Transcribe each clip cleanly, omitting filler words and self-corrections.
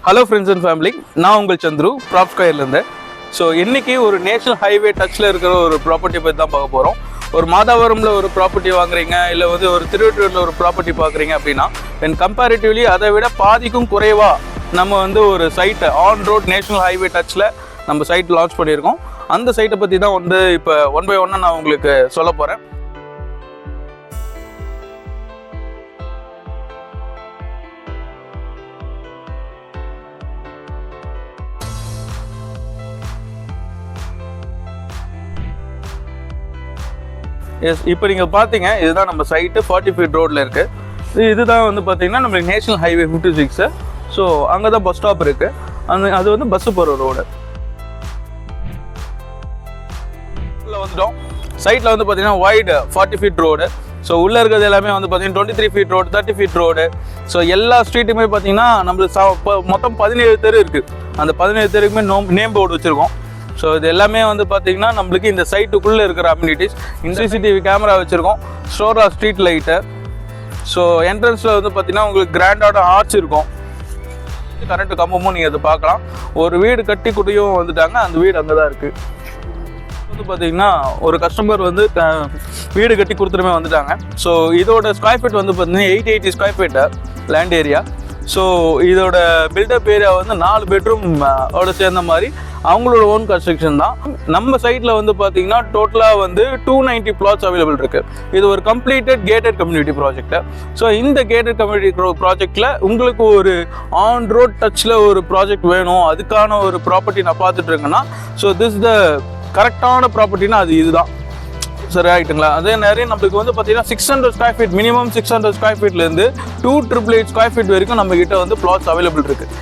Hello friends and family, நான் உங்கள் Chandru ப்ராப்ஸ்கொயர்லேருந்து. So இன்றைக்கி ஒரு நேஷனல் ஹைவே டச்சில் இருக்கிற ஒரு ப்ராப்பர்ட்டி பற்றி தான் பார்க்க போகிறோம். ஒரு மாதாவரமில் ஒரு ப்ராப்பர்ட்டி வாங்குறீங்க, இல்லை வந்து ஒரு திருவற்றூரில் ஒரு ப்ராப்பர்ட்டி பார்க்குறீங்க அப்படின்னா தென் கம்பேரிட்டிவ்லி அதை விட பாதிக்கும் குறைவாக நம்ம வந்து ஒரு சைட்டை ஆன் ரோட் நேஷனல் ஹைவே டச்சில் நம்ம சைட் லான்ச் பண்ணியிருக்கோம். அந்த சைட்டை பற்றி தான் வந்து இப்போ ஒன் பை ஒன்னாக நான் உங்களுக்கு சொல்ல போகிறேன். எஸ், இப்போ நீங்கள் பார்த்தீங்க, இதுதான் நம்ம சைட்டு 40 ஃபீட் ரோட்டில் இருக்குது. இதுதான் வந்து பார்த்தீங்கன்னா நம்மளுக்கு நேஷனல் ஹைவே 56. ஸோ அங்கே தான் பஸ் ஸ்டாப் இருக்குது. அது வந்து பஸ்ஸு போகிற ரோடு. வந்துட்டோம். சைட்டில் வந்து பார்த்தீங்கன்னா வைடு 40 ஃபீட் ரோடு. ஸோ உள்ளே இருக்கிறது எல்லாமே வந்து பார்த்தீங்கன்னா 23 feet road, 30 feet road. So எல்லா ஸ்ட்ரீட்டுமே பார்த்தீங்கன்னா நம்மளுக்கு மொத்தம் 17 தெரு இருக்குது. அந்த 17 தெருக்குமே நேம் போர்டு வச்சுருக்கோம். ஸோ இது எல்லாமே வந்து பார்த்தீங்கன்னா நம்மளுக்கு இந்த சைட்டுக்குள்ளே இருக்கிற அம்யூனிட்டிஸ். CCTV கேமரா வச்சுருக்கோம், ஸ்டோரா ஸ்ட்ரீட் லைட்டு. ஸோ என்ட்ரன்ஸில் வந்து பார்த்தீங்கன்னா உங்களுக்கு கிராண்டான ஆர்ச் இருக்கும். கரண்ட்டு கம்பமும் நீங்கள் அதை பார்க்கலாம். ஒரு வீடு கட்டி குட்டியும் வந்துட்டாங்க, அந்த வீடு அங்கே தான் இருக்குது. வந்து பார்த்தீங்கன்னா ஒரு கஸ்டமர் வந்து வீடு கட்டி கொடுத்துருமே வந்துட்டாங்க. ஸோ இதோட ஸ்கொயர் ஃபீட் வந்து பார்த்தீங்கன்னா 880 square feet land area. So இதோட பில்டப் ஏரியா வந்து 4 பெட்ரூம் ஓட சேர்ந்த மாதிரி அவங்களோட ஓன் கன்ஸ்ட்ரக்ஷன் தான். நம்ம சைட்டில் வந்து பார்த்தீங்கன்னா டோட்டலாக வந்து 290 பிளாட்ஸ் அவைலபிள் இருக்குது. இது ஒரு completed gated community project. So இந்த கேட்டட் கம்யூனிட்டி ப்ராஜெக்டில் உங்களுக்கு ஒரு ஆன் ரோட் டச்சில் ஒரு ப்ராஜெக்ட் வேணும், அதுக்கான ஒரு ப்ராப்பர்ட்டி நான் பார்த்துட்டு இருக்கேன்னா ஸோ திஸ் த கரெக்டான ப்ராப்பர்ட்டினா அது இதுதான். சரி, ஆகிட்டுங்களா? அதே நிறைய நம்மளுக்கு வந்து பார்த்தீங்கன்னா 600 ஸ்கொயர் ஃபீட், மினிமம் 600 ஸ்கொயர் ஃபீட்லேருந்து 2888 ஸ்கொயர் ஃபீட் வரைக்கும் நம்ம கிட்ட வந்து பிளாட்ஸ் அவைலபிள் இருக்குது.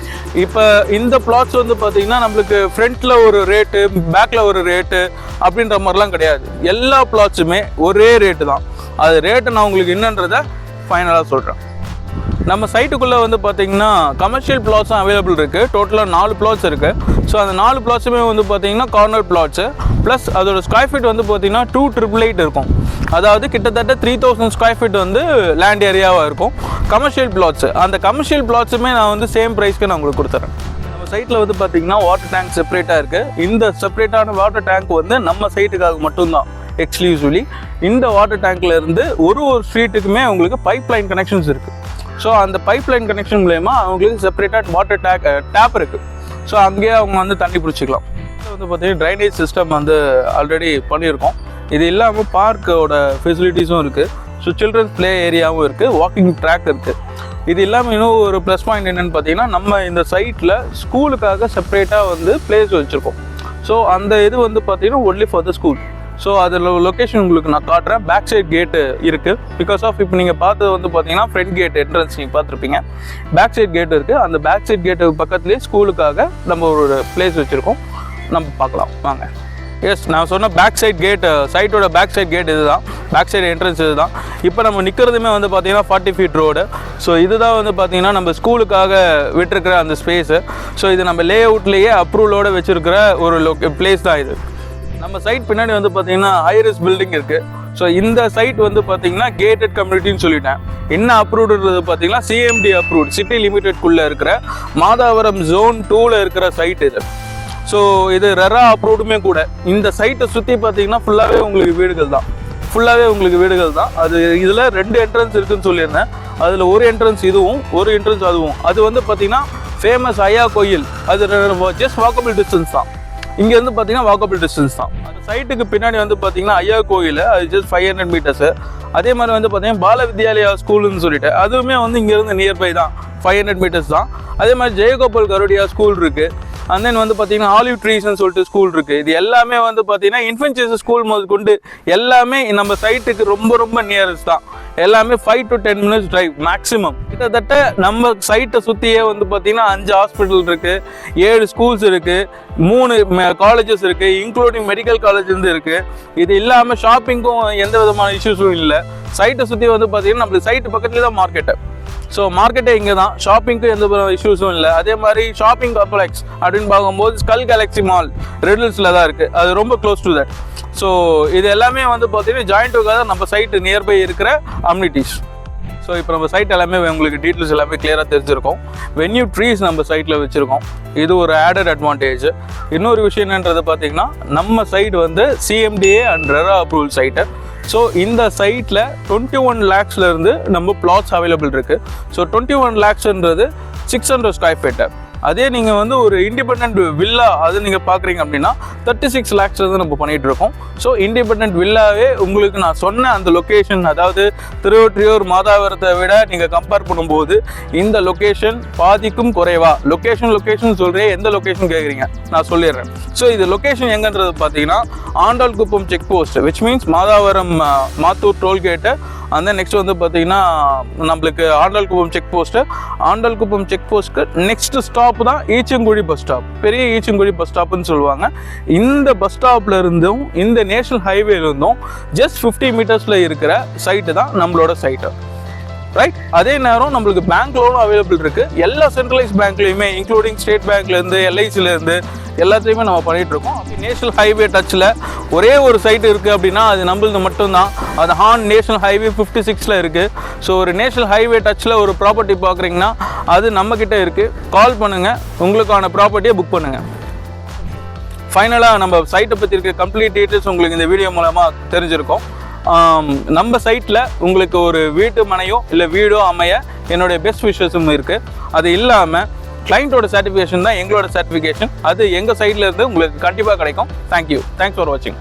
இப்போ இந்த பிளாட்ஸ் வந்து பார்த்தீங்கன்னா நம்மளுக்கு ஃப்ரண்ட்டில் ஒரு ரேட்டு, பேக்கில் ஒரு ரேட்டு அப்படின்ற மாதிரிலாம் கிடையாது. எல்லா பிளாட்ஸுமே ஒரே ரேட்டு தான். அது ரேட்டு நான் உங்களுக்கு என்னன்றதை ஃபைனலாக சொல்கிறேன். நம்ம சைட்டுக்குள்ளே வந்து பார்த்தீங்கன்னா கமர்ஷியல் பிளாட்ஸும் அவைலபிள் இருக்குது. டோட்டலாக 4 பிளாட்ஸ் இருக்குது. ஸோ அந்த 4 பிளாட்ஸுமே வந்து பார்த்தீங்கன்னா கார்னர் பிளாட்ஸு. ப்ளஸ் அதோட ஸ்கொயர் ஃபீட் வந்து பார்த்தீங்கன்னா 2888 இருக்கும். அதாவது கிட்டத்தட்ட 3000 ஸ்கொயர் ஃபீட் வந்து லேண்ட் ஏரியாவாக இருக்கும் கமர்ஷியல் பிளாட்ஸு. அந்த கமர்ஷியல் பிளாட்ஸுமே நான் வந்து சேம் ப்ரைஸ்க்கு நான் உங்களுக்கு கொடுத்துறேன். நம்ம சைட்டில் வந்து பார்த்தீங்கன்னா வாட்டர் டேங்க் செப்பரேட்டாக இருக்குது. இந்த செப்பரேட்டான வாட்டர் டேங்க் வந்து நம்ம சைட்டுக்காக மட்டும்தான் எக்ஸ்க்ளூசிவ்லி. இந்த வாட்டர் டேங்க்ல இருந்து ஒரு ஸ்ட்ரீட்டுக்குமே உங்களுக்கு பைப் லைன் கனெக்ஷன்ஸ் இருக்குது. ஸோ அந்த பைப் லைன் கனெக்ஷன் மூலயமா அவங்களுக்கு செப்பரேட்டாக வாட்டர் டேப் இருக்குது. ஸோ அங்கேயே அவங்க வந்து தண்ணி பிடிச்சிக்கலாம். வந்து பார்த்தீங்கன்னா ட்ரைனேஜ் சிஸ்டம் வந்து ஆல்ரெடி பண்ணியிருக்கோம். இது இல்லாமல் பார்க்கோட ஃபெசிலிட்டிஸும் இருக்குது. ஸோ சில்ட்ரன்ஸ் ப்ளே ஏரியாவும் இருக்குது, வாக்கிங் ட்ராக் இருக்குது. இது இல்லாமல் இன்னும் ஒரு ப்ளஸ் பாயிண்ட் என்னென்னு பார்த்தீங்கன்னா நம்ம இந்த சைட்டில் ஸ்கூலுக்காக செப்பரேட்டாக வந்து பிளேஸ் வச்சுருக்கோம். ஸோ அந்த இது வந்து பார்த்தீங்கன்னா only for the school. So அதில் லொக்கேஷன் உங்களுக்கு நான் காட்டுறேன். பேக் சைட் கேட்டு இருக்குது. பிகாஸ் ஆஃப் இப்போ நீங்கள் பார்த்தது வந்து பார்த்தீங்கன்னா ஃப்ரண்ட் கேட் என்ட்ரன்ஸ் நீங்கள் பார்த்துருப்பீங்க. பேக் சைட் கேட் இருக்குது. அந்த பேக் சைட் கேட்டு பக்கத்துலேயே ஸ்கூலுக்காக நம்ம ஒரு பிளேஸ் வச்சுருக்கோம். நம்ம பார்க்கலாம் வாங்க. எஸ், நான் சொன்ன பேக் சைட் கேட்டு, சைட்டோட பேக் சைட் கேட் இதுதான். பேக் சைடு என்ட்ரன்ஸ் இதுதான். இப்போ நம்ம நிற்கிறதுமே வந்து பார்த்தீங்கன்னா 40 ஃபீட் ரோடு. ஸோ இதுதான் வந்து பார்த்தீங்கன்னா நம்ம ஸ்கூலுக்காக விட்டுருக்கிற அந்த ஸ்பேஸு. ஸோ இது நம்ம லே அவுட்லேயே அப்ரூவலோடு வச்சுருக்கிற ஒரு பிளேஸ் தான் இது. நம்ம சைட் பின்னாடி வந்து பார்த்தீங்கன்னா ஹைரிஸ் பில்டிங் இருக்குது. ஸோ இந்த சைட் வந்து பார்த்தீங்கன்னா கேட்டட் கம்யூனிட்டின்னு சொல்லிட்டேன். என்ன அப்ரூவ்டுன்றது பார்த்தீங்கன்னா CMD அப்ரூவ்ட், சிட்டி லிமிடெட்குள்ளே இருக்கிற மாதாவரம் ஜோன் 2ல் இருக்கிற சைட் இது. ஸோ இது ரெரா அப்ரூவ்டுமே கூட. இந்த சைட்டை சுற்றி பார்த்தீங்கன்னா ஃபுல்லாகவே உங்களுக்கு வீடுகள் தான். அது இதில் 2 என்ட்ரன்ஸ் இருக்குதுன்னு சொல்லியிருந்தேன். அதில் ஒரு என்ட்ரன்ஸ் இதுவும், ஒரு என்ட்ரன்ஸ் அதுவும். அது வந்து பார்த்தீங்கன்னா ஃபேமஸ் ஐயா கோயில். அது ஜஸ்ட் வாக்கபிள் டிஸ்டன்ஸ் தான். இங்கே வந்து பார்த்தீங்கன்னா வாக்கபிள் டிஸ்டன்ஸ் தான். அந்த சைட்டுக்கு பின்னாடி வந்து பார்த்தீங்கன்னா ஐயா கோயில், அது ஜஸ்ட் 500 மீட்டர்ஸு. அதே மாதிரி வந்து பார்த்தீங்கன்னா பால வித்யாலயா ஸ்கூல்னு சொல்லிட்டு அதுவுமே வந்து இங்கேருந்து நியர்பை தான், 500 மீட்டர்ஸ் தான். அதே மாதிரி ஜெயகோபால் கருடியா ஸ்கூல் இருக்குது. அண்ட் தென் வந்து பார்த்தீங்கன்னா ஆலிவ் ட்ரீஸ்ன்னு சொல்லிட்டு ஸ்கூல் இருக்குது. இது எல்லாமே வந்து பார்த்தீங்கன்னா இன்ஃபென்சியஸ் ஸ்கூல் முதல் கொண்டு எல்லாமே நம்ம சைட்டுக்கு ரொம்ப நியரஸ்ட் தான். எல்லாமே 5 to 10 minutes டிரைவ் மேக்ஸிமம். கிட்டத்தட்ட நம்ம சைட்டை சுற்றியே வந்து பார்த்தீங்கன்னா 5 ஹாஸ்பிட்டல் இருக்குது, 7 ஸ்கூல்ஸ் இருக்குது, 3 காலேஜஸ் இருக்குது, இன்க்ளூடிங் மெடிக்கல் காலேஜ் இருக்குது. இது இல்லாமல் ஷாப்பிங்கும் எந்த விதமான இஷ்யூஸும் இல்லை. சைட்டை சுற்றி வந்து பார்த்தீங்கன்னா நம்மளுக்கு சைட்டு பக்கத்துலேயே தான் மார்க்கெட்டு. ஸோ மார்க்கெட்டே இங்கே தான். ஷாப்பிங்க்கு எந்த இஷ்யூஸும் இல்லை. அதே மாதிரி ஷாப்பிங் காம்ப்ளெக்ஸ் அப்படின்னு பார்க்கும்போது ஸ்கல் கேலக்ஸி மால் ரெட்ஹில்ஸில் தான் இருக்குது. அது ரொம்ப க்ளோஸ் டு தட். ஸோ இது எல்லாமே வந்து பார்த்தீங்கன்னா ஜாயிண்ட் டுகெதர் நம்ம சைட்டு நியர்பை இருக்கிற அம்யூனிட்டிஸ். ஸோ இப்போ நம்ம சைட் எல்லாமே உங்களுக்கு டீட்டெயில்ஸ் எல்லாமே கிளியராக தெரிஞ்சிருக்கும். வென்யூ ட்ரீஸ் நம்ம சைட்டில் வச்சுருக்கோம். இது ஒரு ஆடட் அட்வான்டேஜ். இன்னொரு விஷயம் என்னன்றது பார்த்தீங்கன்னா நம்ம சைட் வந்து CMDA and RERA approval site. So இந்த சைட்டில் 21 lakhsலேருந்து நம்ம பிளாட்ஸ் அவைலபிள் இருக்குது. ஸோ 21 lakhsன்றது 600 ஸ்கொயர் ஃபீட்டு. அதே நீங்கள் வந்து ஒரு இண்டிபெண்ட் வில்லா அது நீங்கள் பார்க்குறீங்க அப்படின்னா 36 lakhs வந்து நம்ம பண்ணிகிட்டு இருக்கோம். ஸோ இண்டிபெண்ட் வில்லாவே உங்களுக்கு நான் சொன்ன அந்த லொக்கேஷன், அதாவது திருவொற்றியூர் மாதாவரத்தை விட நீங்கள் கம்பேர் பண்ணும்போது இந்த லொக்கேஷன் பாதிக்கும் குறைவா. லொக்கேஷன் சொல்கிறேன், எந்த லொக்கேஷன் கேட்குறீங்க நான் சொல்லிடுறேன். ஸோ இது லொக்கேஷன் எங்கன்றது பார்த்தீங்கன்னா Andalkuppam check post, which means Madhavaram Mathur tollgate. அந்த நெக்ஸ்ட் வந்து பார்த்தீங்கன்னா நம்மளுக்கு ஆண்டாள்குப்பம் செக் போஸ்ட்க்கு நெக்ஸ்ட் ஸ்டாப் தான் ஈச்சங்குழி பஸ் ஸ்டாப். பெரிய ஈச்சங்குழி பஸ் ஸ்டாப்னு சொல்லுவாங்க. இந்த பஸ் ஸ்டாப்ல இருந்தும் இந்த நேஷனல் ஹைவேல இருந்தும் ஜஸ்ட் 50 மீட்டர்ஸ்ல இருக்கிற சைட்டு தான் நம்மளோட சைட்டு. ரைட். அதே நேரம் நம்மளுக்கு பேங்க் லோனும் அவைலபிள் இருக்குது. எல்லா சென்ட்ரலைஸ் பேங்க்லையுமே இன்க்ளூடிங் ஸ்டேட் பேங்க்லேருந்து LICலேருந்து எல்லாத்தையுமே நம்ம பண்ணிகிட்டு இருக்கோம். அப்படி நேஷனல் ஹைவே டச்சில் ஒரே ஒரு சைட் இருக்குது அப்படின்னா அது நம்மளது மட்டும்தான். அது ஹார்ன் நேஷனல் ஹைவே 56ல் இருக்குது. ஸோ ஒரு நேஷனல் ஹைவே டச்சில் ஒரு ப்ராப்பர்ட்டி பார்க்குறீங்கன்னா அது நம்மக்கிட்ட இருக்குது. கால் பண்ணுங்கள், உங்களுக்கான ப்ராப்பர்ட்டியை புக் பண்ணுங்கள். ஃபைனலாக நம்ம சைட்டை பற்றி இருக்க கம்ப்ளீட் டீட்டெயில்ஸ் உங்களுக்கு இந்த வீடியோ மூலமாக தெரிஞ்சிருக்கோம். நம்ம சைட்டில் உங்களுக்கு ஒரு வீட்டு மனையோ இல்லை வீடோ அமைய என்னுடைய பெஸ்ட் விஷஸும் இருக்குது. அது இல்லாமல் கிளைண்ட்டோட சர்டிஃபிகேஷன் தான் எங்களோட சர்டிஃபிகேஷன். அது எங்கள் சைட்லேருந்து உங்களுக்கு கண்டிப்பாக கிடைக்கும். தேங்க்யூ. தேங்க்ஸ் ஃபார் வாட்சிங்.